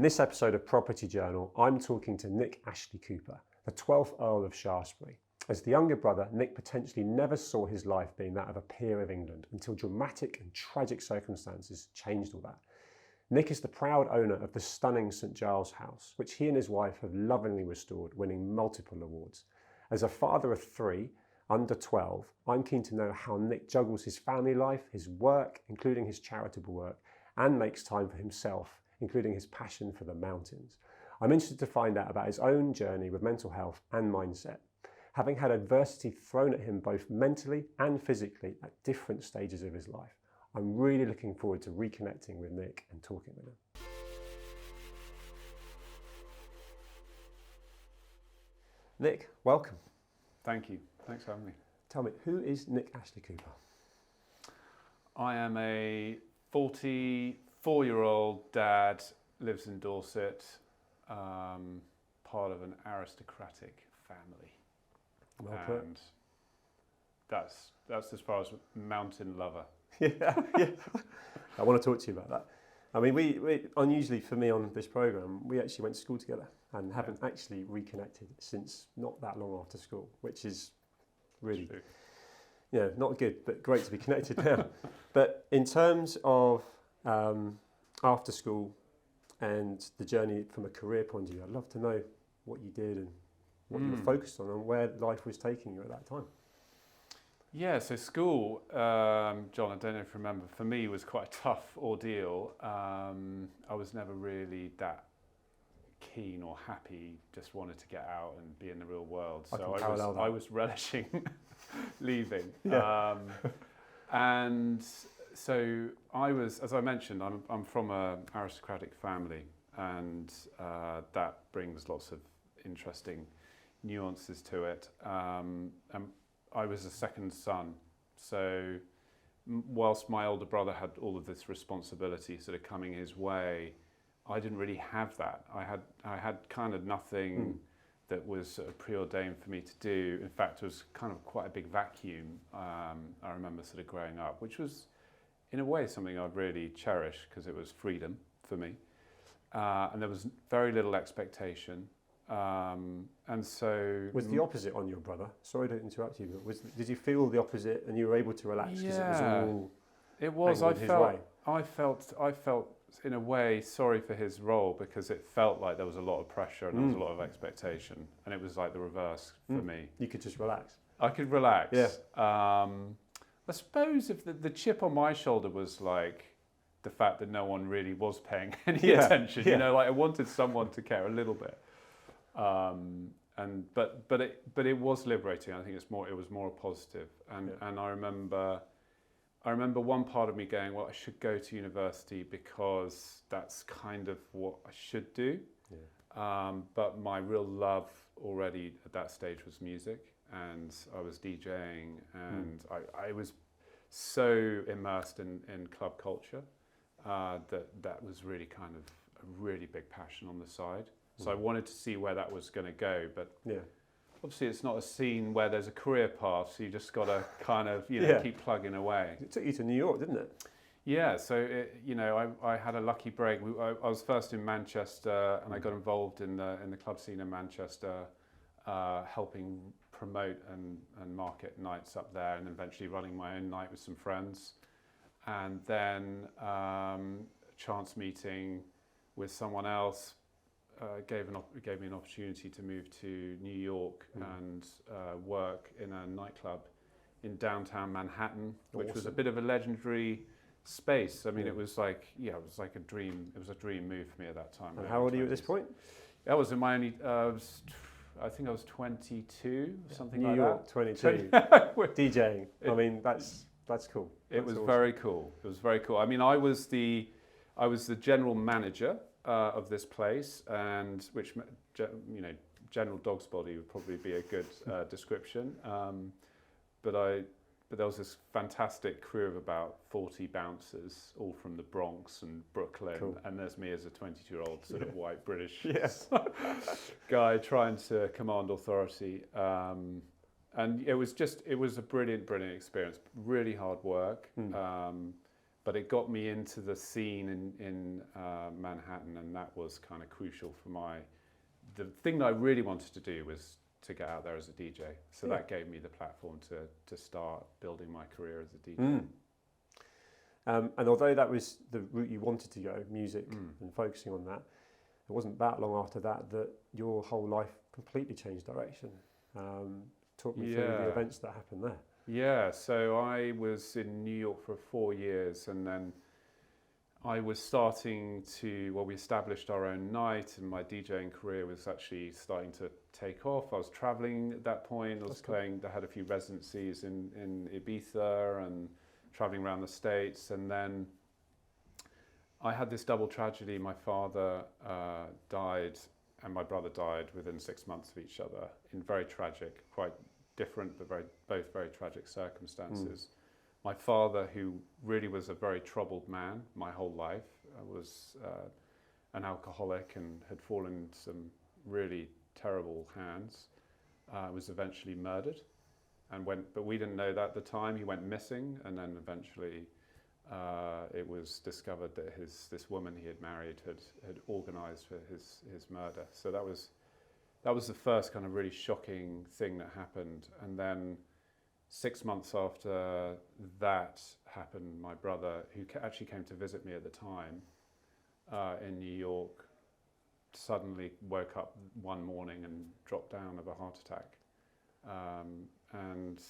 In this episode of Property Journal, I'm talking to Nick Ashley Cooper, the 12th Earl of Shaftesbury. As the younger brother, Nick potentially never saw his life being that of a peer of England until dramatic and tragic circumstances changed all that. Nick is the proud owner of the stunning St Giles house, which he and his wife have lovingly restored, winning multiple awards. As a father of three, under 12, I'm keen to know how Nick juggles his family life, his work, including his charitable work, and makes time for himself, including his passion for the mountains. I'm interested to find out about his own journey with mental health and mindset, having had adversity thrown at him both mentally and physically at different stages of his life. I'm really looking forward to reconnecting with Nick and talking with him. Nick, welcome. Thank you. Thanks for having me. Tell me, who is Nick Ashley Cooper? I am a 44-year-old dad, lives in Dorset, part of an aristocratic family. Well put. And that's as far as mountain lover. Yeah. I want to talk to you about that. I mean, we unusually for me on this programme, we actually went to school together and haven't actually reconnected since not that long after school, which is really, not good, but great to be connected now. But in terms of after school and the journey from a career point of view, I'd love to know what you did and what you were focused on and where life was taking you at that time. Yeah, so school, John, I don't know if you remember, for me was quite a tough ordeal. I was never really that keen or happy, just wanted to get out and be in the real world. So I was relishing leaving. Yeah. And so I was, as I mentioned, I'm from an aristocratic family, and that brings lots of interesting nuances to it. And I was a second son, so whilst my older brother had all of this responsibility sort of coming his way, I didn't really have that. I had kind of nothing that was sort of preordained for me to do. In fact, it was kind of quite a big vacuum. I remember sort of growing up, which was in a way something I'd really cherish because it was freedom for me. And there was very little expectation. And so was the opposite on your brother? Sorry to interrupt you, but did you feel the opposite and you were able to relax because it was all his way? I felt in a way sorry for his role because it felt like there was a lot of pressure and there was a lot of expectation, and it was like the reverse for me. You could just relax. I could relax. Yeah. I suppose if the chip on my shoulder was like the fact that no one really was paying any attention, like I wanted someone to care a little bit. But it was liberating. I think it was more positive. And I remember one part of me going, well, I should go to university because that's kind of what I should do. Yeah. But my real love already at that stage was music, and I was DJing, and I was so immersed in club culture that was really kind of a really big passion on the side. So I wanted to see where that was going to go, but obviously it's not a scene where there's a career path, so you just got to kind of keep plugging away. It took you to New York, didn't it? Yeah, so I had a lucky break. I was first in Manchester, and I got involved in the club scene in Manchester, helping promote and market nights up there, and eventually running my own night with some friends. And then chance meeting with someone else gave me an opportunity to move to New York and work in a nightclub in downtown Manhattan, which was a bit of a legendary space. I mean, it was like a dream. It was a dream move for me at that time. And how old are you at this point? That was in my only. I think I was 22, something like that. New York, 22, DJing. I mean, that's cool. It was awesome. Very cool. It was very cool. I mean, I was the general manager of this place, and which general dog's body would probably be a good description. But there was this fantastic crew of about 40 bouncers, all from the Bronx and Brooklyn, and there's me as a 22-year-old sort of white British guy trying to command authority. And it was a brilliant experience. Really hard work, but it got me into the scene in Manhattan, and that was kind of crucial for the thing that I really wanted to do was to get out there as a DJ. So that gave me the platform to start building my career as a DJ. And although that was the route you wanted to go, music and focusing on that, it wasn't that long after that your whole life completely changed direction. Talk me through the events that happened there. Yeah, so I was in New York for 4 years, and then I was starting we established our own night, and my DJing career was actually starting to take off. I was traveling at that point. I had a few residencies in Ibiza and traveling around the States. And then I had this double tragedy. My father died and my brother died within 6 months of each other in very tragic, quite different, but both very tragic circumstances. My father, who really was a very troubled man my whole life, was an alcoholic and had fallen into some really terrible hands, was eventually murdered, but we didn't know that at the time. He went missing, and then eventually it was discovered that this woman he had married had organised for his murder. So that was the first kind of really shocking thing that happened. And then 6 months after that happened, my brother, who actually came to visit me at the time in New York, suddenly woke up one morning and dropped down of a heart attack. And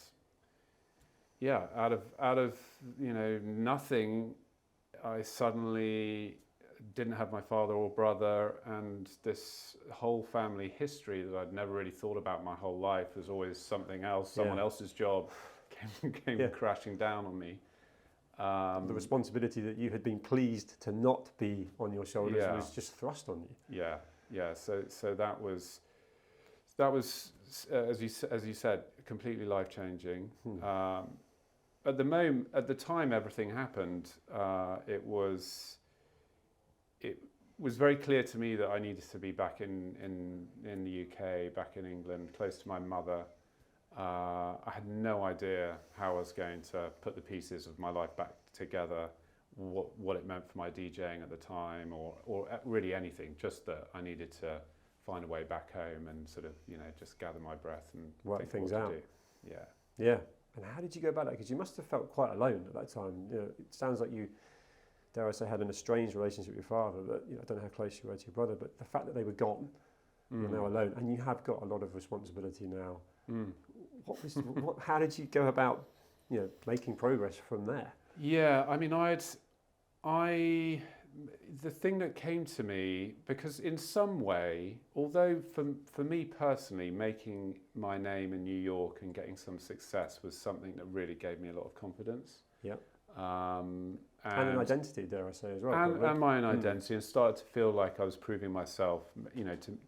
yeah, out of nothing, I suddenly didn't have my father or brother, and this whole family history that I'd never really thought about my whole life was always something else, someone else's job came crashing down on me. The responsibility that you had been pleased to not be on your shoulders was just thrust on you. Yeah. So that was as you said, completely life-changing. At the time everything happened, it was very clear to me that I needed to be back in the UK, back in England, close to my mother. I had no idea how I was going to put the pieces of my life back together, what it meant for my DJing at the time, or really anything, just that I needed to find a way back home and sort of, just gather my breath and work things out. Yeah. And how did you go about that? Because you must have felt quite alone at that time. It sounds like you, dare I say, had an estranged relationship with your father, but I don't know how close you were to your brother, but the fact that they were gone, you're now alone, and you have got a lot of responsibility now. How did you go about, making progress from there? Yeah, I mean, the thing that came to me, because in some way, although for me personally, making my name in New York and getting some success was something that really gave me a lot of confidence. Yeah. And an identity, dare I say, as well. And my own identity, and started to feel like I was proving myself,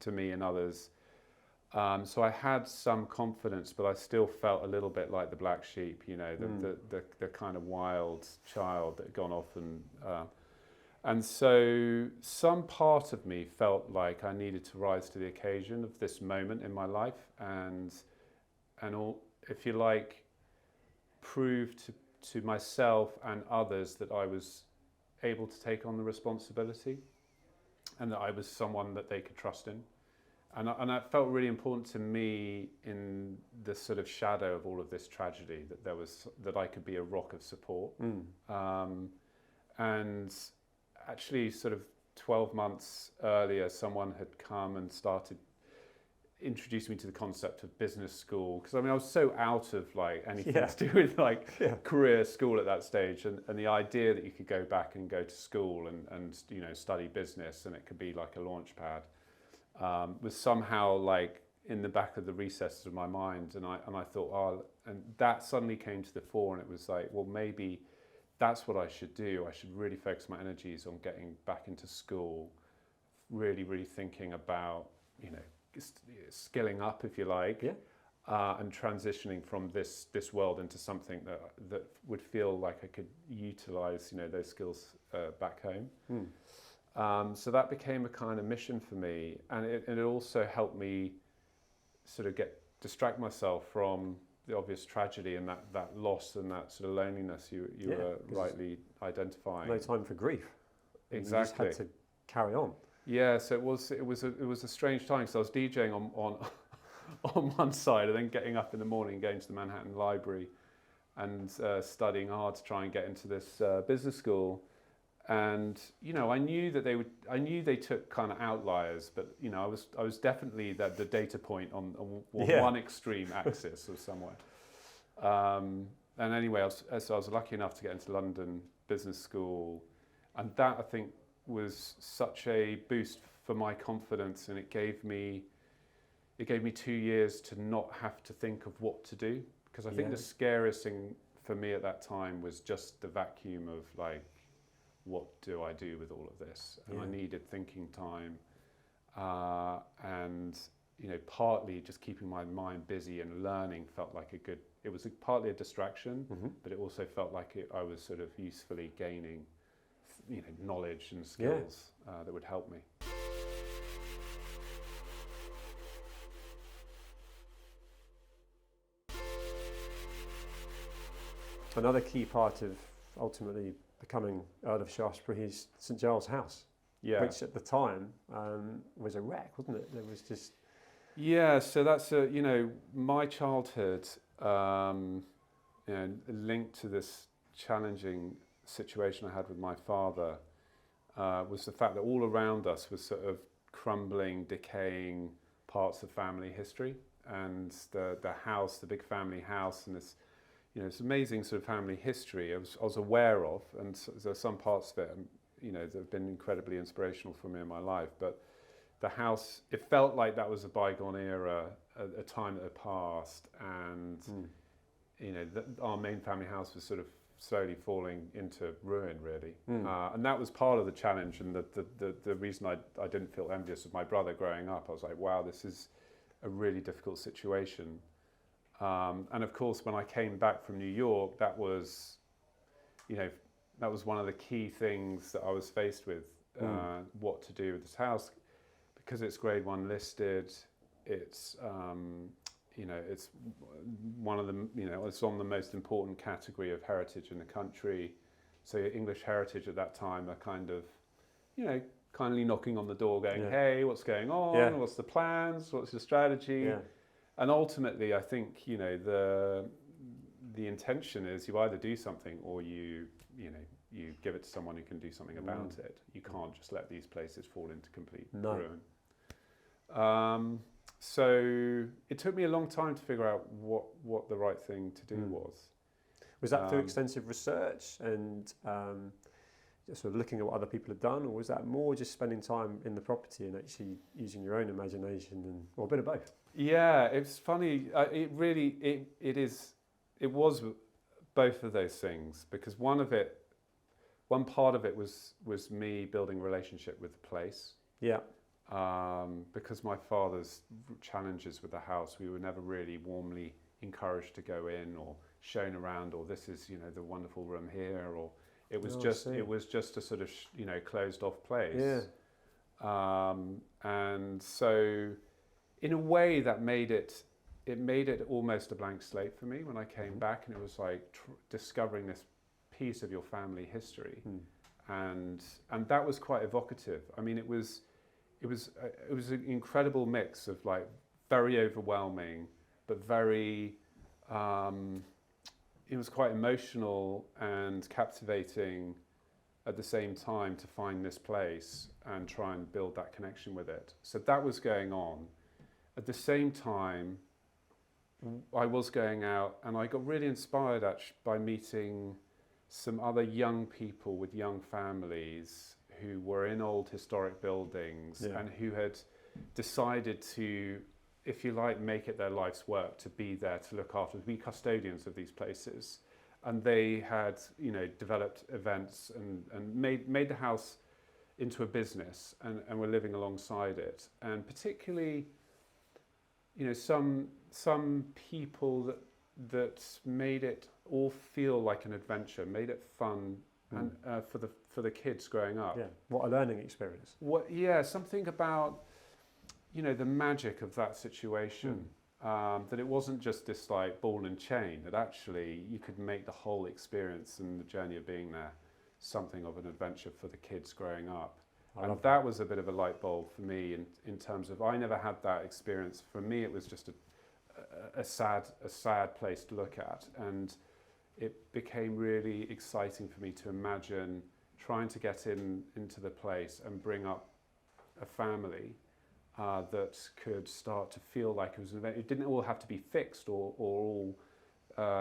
to me and others. So I had some confidence, but I still felt a little bit like the black sheep, the kind of wild child that had gone off and so some part of me felt like I needed to rise to the occasion of this moment in my life and all, if you like, prove to myself and others that I was able to take on the responsibility and that I was someone that they could trust in. And that felt really important to me in the sort of shadow of all of this tragedy, that I could be a rock of support. And actually sort of 12 months earlier, someone had come and started introducing me to the concept of business school. Because I mean, I was so out of like anything to do with career school at that stage. And the idea that you could go back and go to school and study business and it could be like a launch pad was somehow like in the back of the recesses of my mind. And I thought, and that suddenly came to the fore, and it was like, well, maybe that's what I should do. I should really focus my energies on getting back into school, really, really thinking about, skilling up, if you like, and transitioning from this world into something that would feel like I could utilize, those skills back home. So that became a kind of mission for me, and it also helped me sort of distract myself from the obvious tragedy and that loss and that sort of loneliness you were rightly identifying. No time for grief. Exactly. You just had to carry on. Yeah, so it was a strange time. So I was DJing on on one side, and then getting up in the morning, going to the Manhattan Library, and studying hard to try and get into this business school. And I knew that they took kind of outliers, but I was definitely the data point on one extreme axis or somewhere. And anyway, I was lucky enough to get into London Business School, and that I think was such a boost for my confidence, and it gave me 2 years to not have to think of what to do, because I think the scariest thing for me at that time was just the vacuum of like, what do I do with all of this? And I needed thinking time, and partly just keeping my mind busy and learning felt like it was partly a distraction, but it also felt like I was sort of usefully gaining knowledge and skills that would help me. Another key part of ultimately becoming Earl of Shaftesbury is St Giles' house, which at the time was a wreck, wasn't it? There was just... Yeah, so that's my childhood linked to this challenging situation I had with my father was the fact that all around us was sort of crumbling, decaying parts of family history, and the house, the big family house, and this this amazing sort of family history I was aware of, and so there are some parts of it that have been incredibly inspirational for me in my life, but the house, it felt like that was a bygone era, a time that had passed, and our main family house was sort of slowly falling into ruin, really. And that was part of the challenge, and the reason I didn't feel envious of my brother growing up. I was like, wow, this is a really difficult situation. And of course, when I came back from New York, that was one of the key things that I was faced with, what to do with this house, because it's Grade 1 listed. It's it's one of the it's on the most important category of heritage in the country. So English heritage at that time are kind of kindly knocking on the door, going, hey, what's going on? What's the plans? What's your strategy? And ultimately, I think the intention is you either do something or you give it to someone who can do something about it. You can't just let these places fall into complete ruin. So it took me a long time to figure out what the right thing to do was. Was that through extensive research and sort of looking at what other people had done, or was that more just spending time in the property and actually using your own imagination, or a bit of both? Yeah, it's funny. It was both of those things, because one part of it was me building a relationship with the place. Yeah. Because my father's challenges with the house, we were never really warmly encouraged to go in or shown around, or this is the wonderful room here, or it was just a sort of closed off place. Yeah. And so in a way that made it almost a blank slate for me when I came back, and it was like discovering this piece of your family history, and that was quite evocative. I mean, it was an incredible mix of like very overwhelming, but very it was quite emotional and captivating at the same time to find this place and try and build that connection with it. So that was going on. At the same time, I was going out, and I got really inspired actually by meeting some other young people with young families who were in old historic buildings and who had decided to, if you like, make it their life's work to be there, to look after, to be custodians of these places. And they had, developed events and made the house into a business, and were living alongside it. And particularly, some people that made it all feel like an adventure, made it fun, and for the kids growing up. Yeah, what a learning experience. Something about the magic of that situation. that it wasn't just this like ball and chain, that actually you could make the whole experience and the journey of being there something of an adventure for the kids growing up. And that was a bit of a light bulb for me in terms of, I never had that experience. For me, it was just a sad place to look at. And it became really exciting for me to imagine trying to get into the place and bring up a family that could start to feel like it was an event. It didn't all have to be fixed or all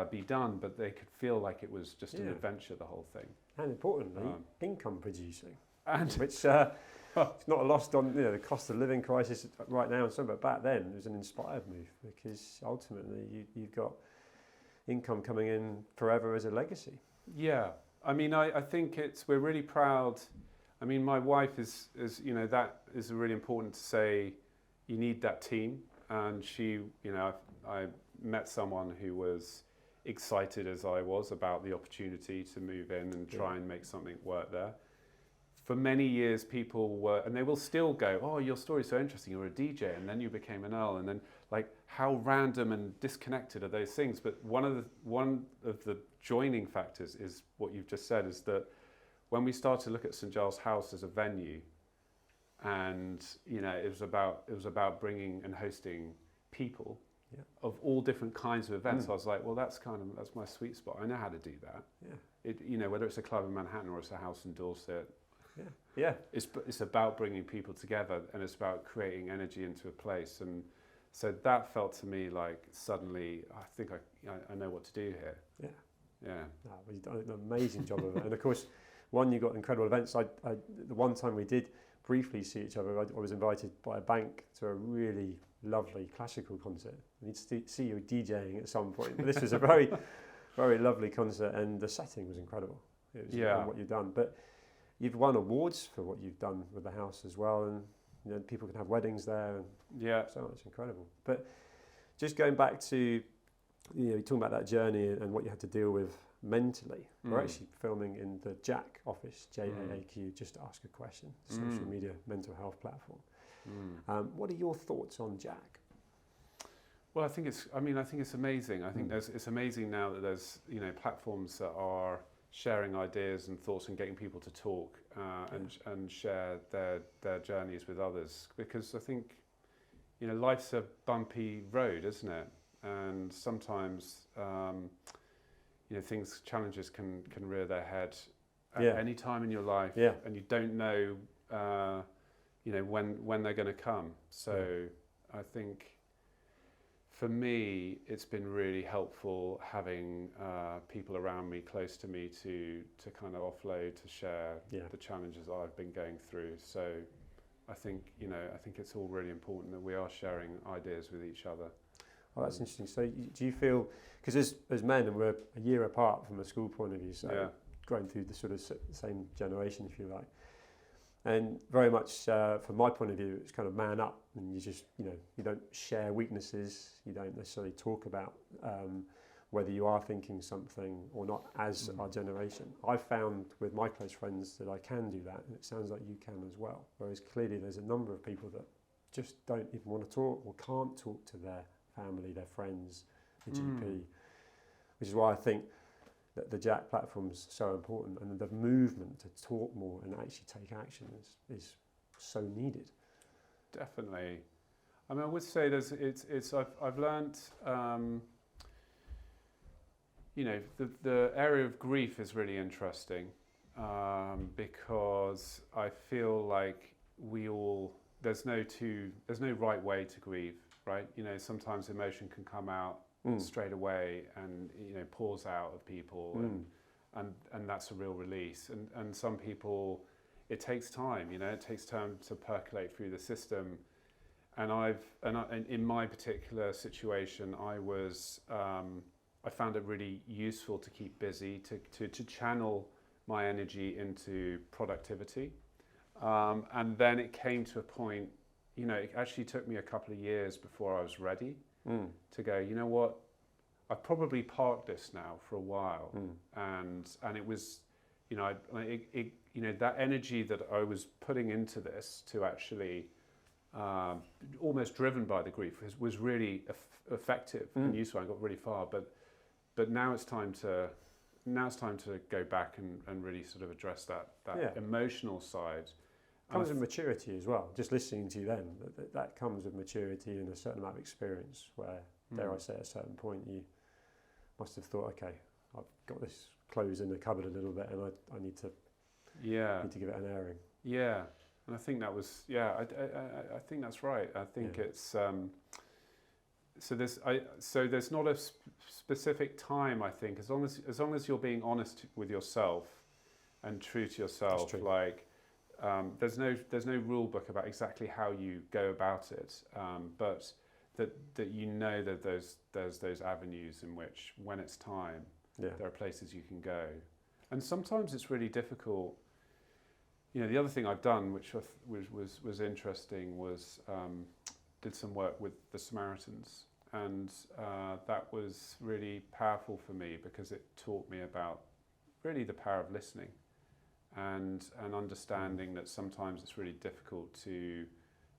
be done, but they could feel like it was just an adventure, the whole thing. And importantly, income producing. And which it's not lost on the cost of living crisis right now and so, but back then it was an inspired move, because ultimately you've got income coming in forever as a legacy. Yeah, I mean, I think we're really proud. I mean, my wife is that is really important to say. You need that team, and she, I met someone who was excited as I was about the opportunity to move in and try and make something work there. For many years, people were, and they will still go, "Oh, your story's so interesting. You're a DJ, and then you became an Earl, and then like how random and disconnected are those things?" But one of the joining factors is what you've just said, is that when we started to look at St Giles House as a venue, and it was about bringing and hosting people of all different kinds of events. I was like, well, that's my sweet spot. I know how to do that. Yeah. Whether it's a club in Manhattan or it's a house in Dorset. Yeah. It's about bringing people together, and it's about creating energy into a place. And so that felt to me like suddenly I think I know what to do here. Yeah. No, well, you've done an amazing job of it. And of course, you got incredible events. The one time we did briefly see each other, I was invited by a bank to a really lovely classical concert. I need to see you DJing at some point. But this was a very, very lovely concert, and the setting was incredible. It was what you've done. But you've won awards for what you've done with the house as well, and people can have weddings there. And so much incredible. But just going back to talking about that journey and what you had to deal with mentally. We're actually filming in the Jack office, JAAQ, just to ask a question, social media mental health platform. What are your thoughts on Jack? Well, I think it's amazing. I think it's amazing now that there's platforms that are sharing ideas and thoughts and getting people to talk and share their journeys with others, because I think life's a bumpy road, isn't it? And sometimes challenges can rear their head at any time in your life, and you don't know when they're going to come. So I think for me, it's been really helpful having people around me, close to me, to kind of offload, to share the challenges I've been going through. So I think it's all really important that we are sharing ideas with each other. Oh, that's interesting. So do you feel, because as men, and we're a year apart from a school point of view, so going through the sort of same generation, if you like, and very much from my point of view, it's kind of man up, and you just, you don't share weaknesses, you don't necessarily talk about whether you are thinking something or not as our generation. I've found with my close friends that I can do that, and it sounds like you can as well, whereas clearly there's a number of people that just don't even want to talk or can't talk to their family, their friends, the GP, which is why I think that the Jack platform is so important, and the movement to talk more and actually take action is so needed. Definitely. I mean, I would say I've learnt, the area of grief is really interesting, because I feel like there's no right way to grieve. Right, sometimes emotion can come out straight away and pours out of people, and that's a real release. And some people, it takes time. It takes time to percolate through the system. And in my particular situation, I found it really useful to keep busy, to channel my energy into productivity, and then it came to a point. It actually took me a couple of years before I was ready to go, what, I've probably parked this now for a while. And it was, that energy that I was putting into this to actually almost driven by the grief, was really effective and useful. I got really far, but now it's time to go back and really sort of address that emotional side. Comes with maturity as well. Just listening to you then, that comes with maturity and a certain amount of experience. Where, dare I say, at a certain point you must have thought, okay, I've got this clothes in the cupboard a little bit, and I need to give it an airing. Yeah, and I think that was I think that's right. I think it's so there's not a specific time. I think as long as you're being honest with yourself and true to yourself, like there's no rule book about exactly how you go about it, but that you know that there's those avenues in which, when it's time, there are places you can go, and sometimes it's really difficult. You know, the other thing I've done, which was interesting, was did some work with the Samaritans, and that was really powerful for me because it taught me about really the power of listening, and understanding that sometimes it's really difficult to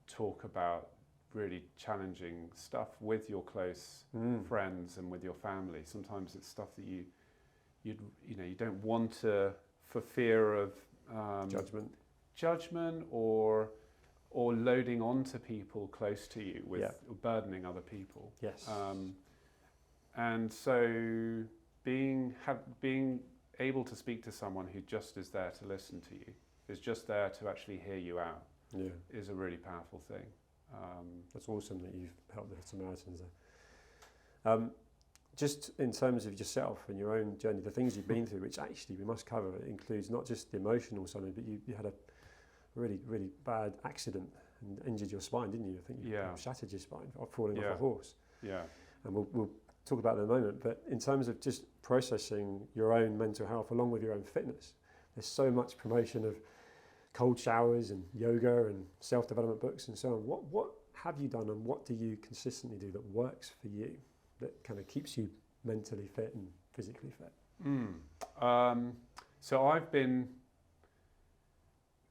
talk about really challenging stuff with your close friends and with your family. Sometimes it's stuff that you don't want to, for fear of judgment or loading onto people close to you with burdening other people. Yes. And so being able to speak to someone who just is there to listen to you, is just there to actually hear you out, is a really powerful thing. That's awesome that you've helped the Samaritans there. Just in terms of yourself and your own journey, the things you've been through, which actually we must cover, it includes not just the emotional side, but you had a really, really bad accident and injured your spine, didn't you? I think you shattered your spine falling off a horse. Yeah. And we'll talk about that in a moment. But in terms of just processing your own mental health along with your own fitness, there's so much promotion of cold showers and yoga and self-development books and so on. What have you done, and what do you consistently do that works for you, that kind of keeps you mentally fit and physically fit? So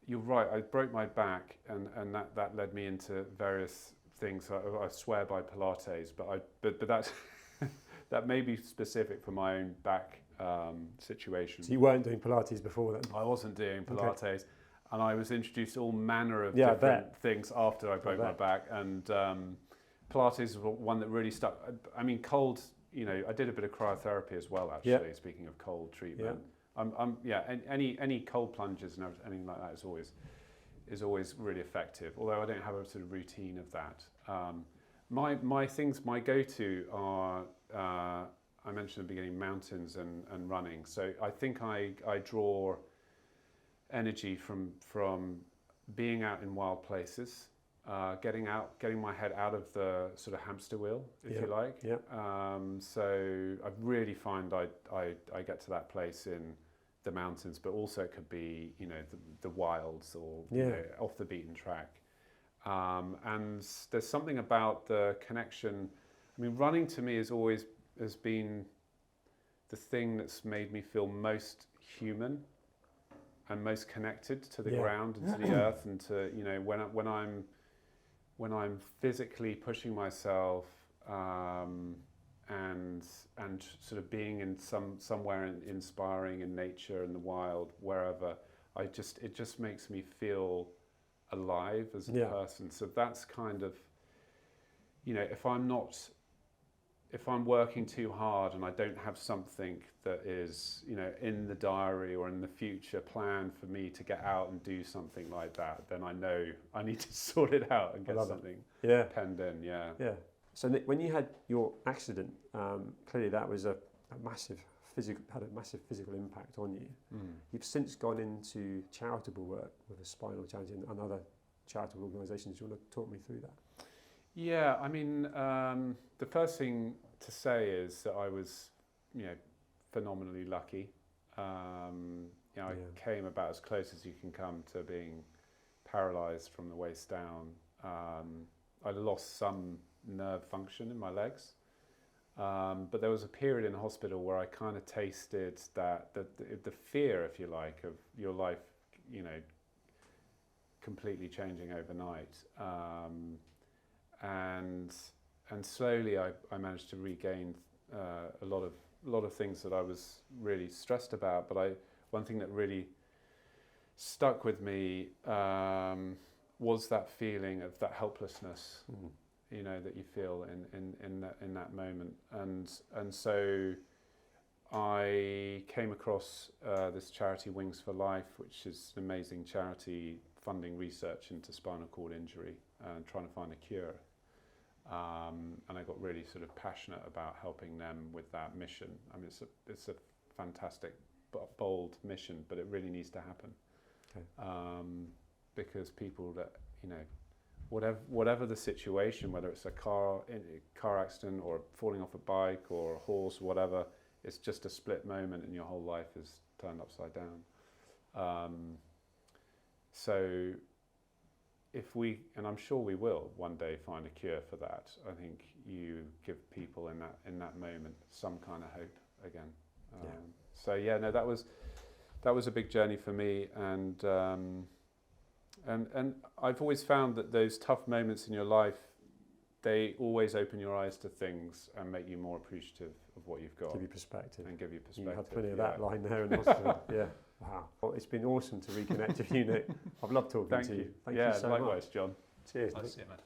you're right, I broke my back, and that led me into various things. I swear by Pilates, but that's that may be specific for my own back situation. So you weren't doing Pilates before then? I wasn't doing Pilates. Okay. And I was introduced to all manner of different things after I broke my back, and Pilates is one that really stuck. I mean, cold, I did a bit of cryotherapy as well, actually, speaking of cold treatment. Any cold plunges and anything like that is always really effective, although I don't have a sort of routine of that. My go-to are, I mentioned at the beginning, mountains and running. So I think I draw energy from being out in wild places, getting my head out of the sort of hamster wheel, if you like. So I really find I get to that place in the mountains, but also it could be the wilds or off the beaten track. And there's something about the connection. I mean, running to me has been the thing that's made me feel most human and most connected to the ground and to the earth, and to when I'm physically pushing myself and sort of being in somewhere inspiring in nature, in the wild, wherever, it just makes me feel alive as a person. So that's kind of, if I'm working too hard and I don't have something that is, in the diary or in the future plan for me to get out and do something like that, then I know I need to sort it out and get something penned in. Yeah. So Nick, when you had your accident, clearly that was had a massive physical impact on you. You've since gone into charitable work with a spinal challenge and other charitable organisations. Do you want to talk me through that? Yeah, I mean, the first thing to say is that I was, phenomenally lucky. I came about as close as you can come to being paralysed from the waist down. I lost some nerve function in my legs, but there was a period in hospital where I kind of tasted the fear, if you like, of your life, completely changing overnight. And slowly I managed to regain a lot of things that I was really stressed about. But one thing that really stuck with me was that feeling of that helplessness, you know, that you feel in that moment. And so I came across this charity, Wings for Life, which is an amazing charity funding research into spinal cord injury and trying to find a cure. And I got really sort of passionate about helping them with that mission. I mean, it's a fantastic, bold mission, but it really needs to happen. Okay. Because people that, you know, whatever the situation, whether it's a car accident or falling off a bike or a horse, whatever, it's just a split moment and your whole life is turned upside down. So if we, and I'm sure we will one day find a cure for that, I think you give people in that moment some kind of hope again. So yeah, no, that was a big journey for me, and I've always found that those tough moments in your life, they always open your eyes to things and make you more appreciative of what you've got. Give you perspective. And give you perspective. You had plenty of that line there in Austin. Yeah. Wow. Well, it's been awesome to reconnect with you, Nick. I've loved talking to you. Thank you so much. Likewise, John. Cheers. Nice to see you, man.